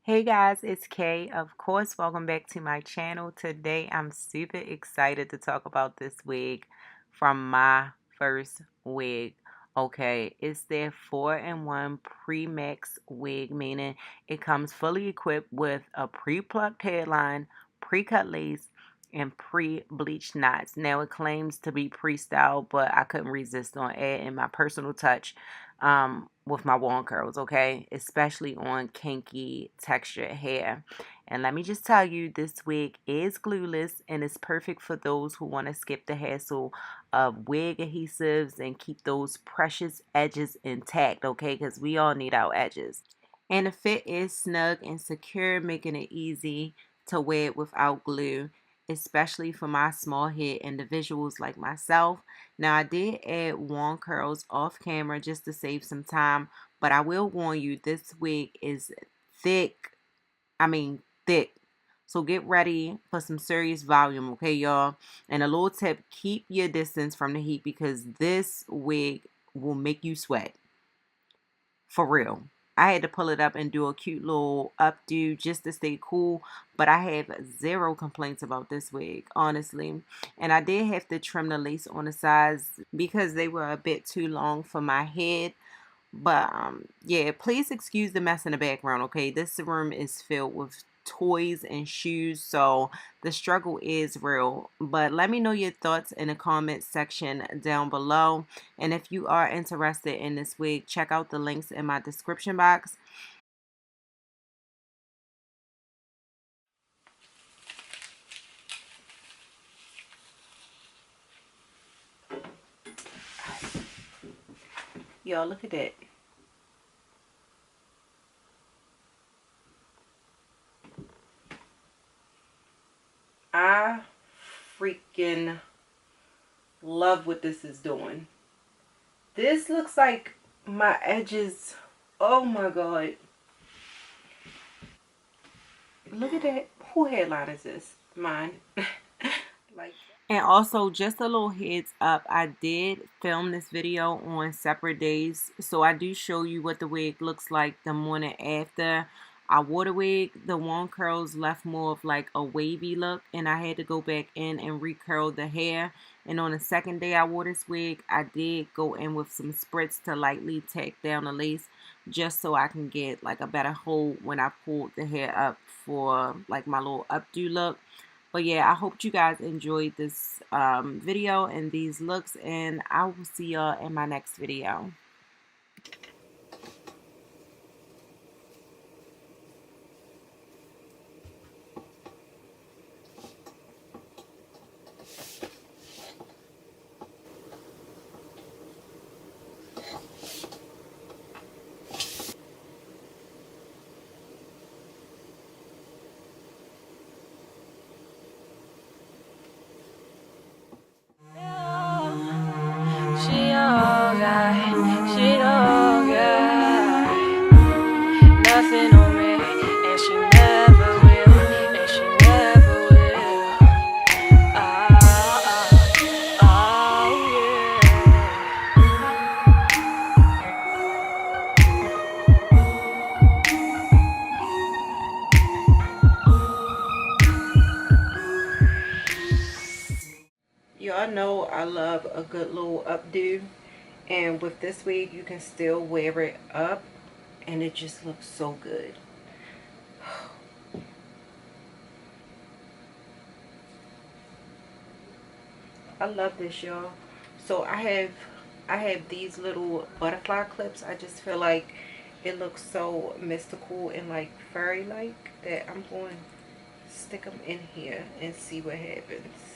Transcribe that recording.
Hey guys, it's Kay. Of course, welcome back to my channel. Today, I'm super excited to talk about this wig from My First Wig. Okay, it's their 4-in-1 pre-mix wig, meaning it comes fully equipped with a pre-plucked hairline, pre-cut lace, and pre-bleached knots. Now, it claims to be pre-styled, but I couldn't resist on adding my personal touch with my wand curls, okay, especially on kinky textured hair. And let me just tell you, this wig is glueless and it's perfect for those who want to skip the hassle of wig adhesives and keep those precious edges intact, okay, because we all need our edges. And the fit is snug and secure, making it easy to wear it without glue, especially for my small head individuals like myself. Now, I did add wand curls off camera just to save some time, but I will warn you, this wig is thick. I mean, thick. So get ready for some serious volume, okay, y'all? And a little tip, keep your distance from the heat because this wig will make you sweat. For real. I had to pull it up and do a cute little updo just to stay cool, but I have zero complaints about this wig, honestly. And I did have to trim the lace on the sides because they were a bit too long for my head. But yeah, please excuse the mess in the background, okay? This room is filled with toys and shoes, so the struggle is real. But let me know your thoughts in the comment section down below. And if you are interested in this wig, check out the links in my description box. Y'all, look at that. I freaking love what this is doing. This looks like my edges. Oh my god. Look at that. Who headline is this? Mine. Like, and also, just a little heads up, I did film this video on separate days, so I do show you what the wig looks like the morning after. I wore the wig, the wand curls left more of like a wavy look, and I had to go back in and recurl the hair. And on the second day I wore this wig, I did go in with some spritz to lightly tack down the lace, just so I can get like a better hold when I pulled the hair up for like my little updo look. But yeah, I hope you guys enjoyed this video and these looks, and I will see y'all in my next video. She don't got nothing on me, and she never will, and she never will. Y'all know I love a good little updo. And with this wig, you can still wear it up, and it just looks so good. I love this, y'all. So I have these little butterfly clips. I just feel like it looks so mystical and like fairy like that I'm going to stick them in here and see what happens.